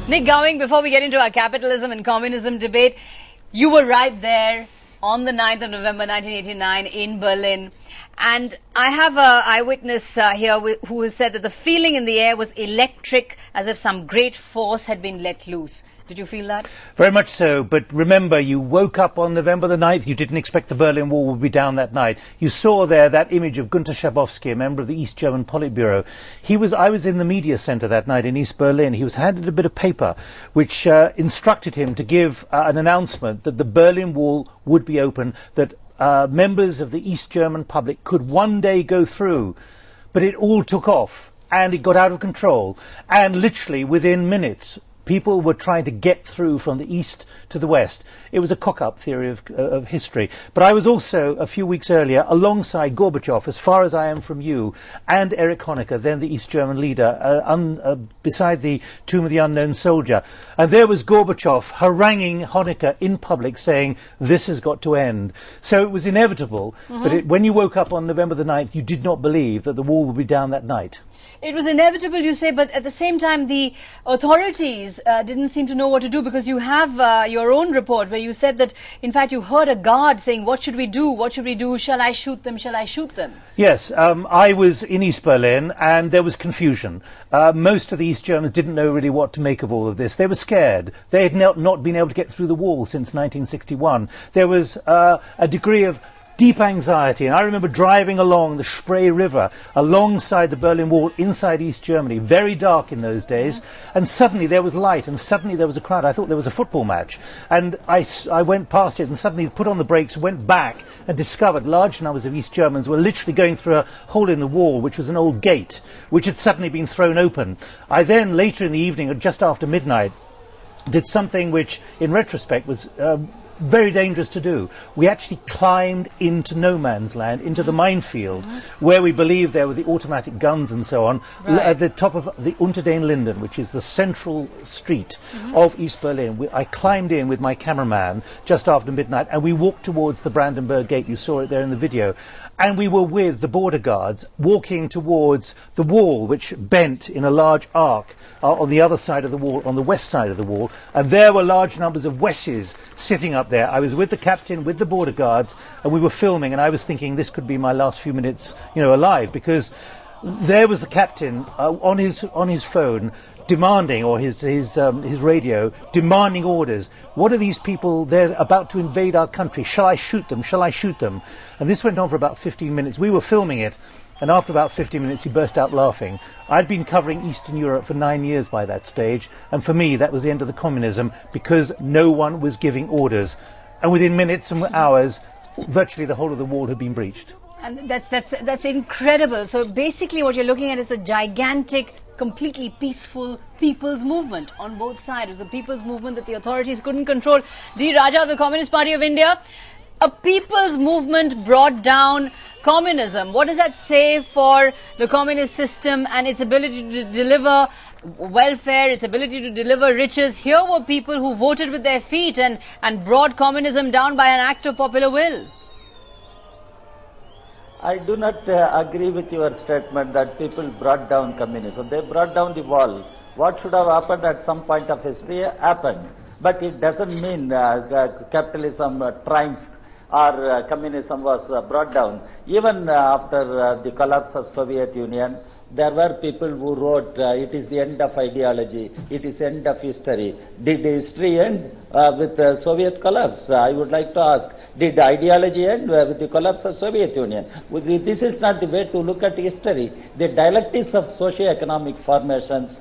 Nick Gowing, before we get into our capitalism and communism debate, you were right there on the 9th of November 1989 in Berlin. And I have an eyewitness here who has said that the feeling in the air was electric, as if some great force had been let loose. Did you feel that? Very much so, but remember, you woke up on November the 9th, you didn't expect the Berlin Wall would be down that night. You saw there that image of Günter Schabowski, a member of the East German Politburo. I was in the media centre that night in East Berlin. He was handed a bit of paper which instructed him to give an announcement that the Berlin Wall would be open, that members of the East German public could one day go through. But it all took off, and it got out of control, and literally within minutes, people were trying to get through from the east to the west. It was a cock-up theory of history. But I was also, a few weeks earlier, alongside Gorbachev, as far as I am from you, and Erich Honecker, then the East German leader, beside the Tomb of the Unknown Soldier. And there was Gorbachev haranguing Honecker in public, saying, this has got to end. So it was inevitable. But when you woke up on November the 9th, you did not believe that the wall would be down that night. It was inevitable, you say, but at the same time, the authorities didn't seem to know what to do, because you have your own report where you said that, in fact, you heard a guard saying, what should we do? What should we do? Shall I shoot them? Shall I shoot them? Yes, I was in East Berlin, and there was confusion. Most of the East Germans didn't know really what to make of all of this. They were scared. They had not been able to get through the wall since 1961. There was a degree of deep anxiety, and I remember driving along the Spree River alongside the Berlin Wall inside East Germany, very dark in those days, and suddenly there was light, and suddenly there was a crowd. I thought there was a football match, and I went past it and suddenly put on the brakes, went back and discovered large numbers of East Germans were literally going through a hole in the wall, which was an old gate, which had suddenly been thrown open. I then, later in the evening, just after midnight, did something which, in retrospect, was very dangerous to do. We actually climbed into no man's land, into the minefield, where we believed there were the automatic guns and so on, at the top of the Unter den Linden, which is the central street of East Berlin. I climbed in with my cameraman just after midnight, and we walked towards the Brandenburg Gate. You saw it there in the video. And we were with the border guards walking towards the wall, which bent in a large arc on the other side of the wall, on the west side of the wall, and there were large numbers of Wesses sitting up there. I was with the captain, with the border guards, and we were filming, and I was thinking this could be my last few minutes, alive, because there was the captain on his phone demanding, or his radio, demanding orders. What are these people? They're about to invade our country. Shall I shoot them? Shall I shoot them? And this went on for about 15 minutes. We were filming it, and after about 15 minutes he burst out laughing. I'd been covering Eastern Europe for 9 years by that stage, and for me that was the end of the communism, because no one was giving orders. And within minutes and hours, virtually the whole of the wall had been breached. And that's incredible. So basically what you're looking at is a gigantic, completely peaceful people's movement on both sides. It was a people's movement that the authorities couldn't control. D. Raja of the Communist Party of India, a people's movement brought down communism. What does that say for the communist system and its ability to deliver welfare, its ability to deliver riches? Here were people who voted with their feet and brought communism down by an act of popular will. I do not agree with your statement that people brought down communism. They brought down the wall. What should have happened at some point of history happened. But it doesn't mean that capitalism triumphed or communism was brought down. Even after the collapse of Soviet Union, there were people who wrote, it is the end of ideology, it is end of history. Did history end with the Soviet collapse? I would like to ask, did ideology end with the collapse of Soviet Union? This is not the way to look at history. The dialectics of socio-economic formations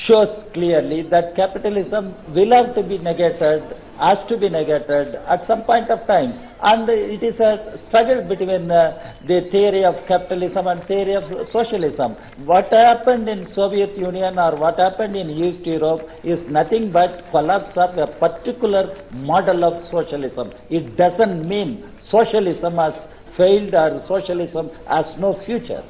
shows clearly that capitalism will have to be negated, has to be negated at some point of time. And it is a struggle between the theory of capitalism and theory of socialism. What happened in Soviet Union or what happened in East Europe is nothing but collapse of a particular model of socialism. It doesn't mean socialism has failed or socialism has no future.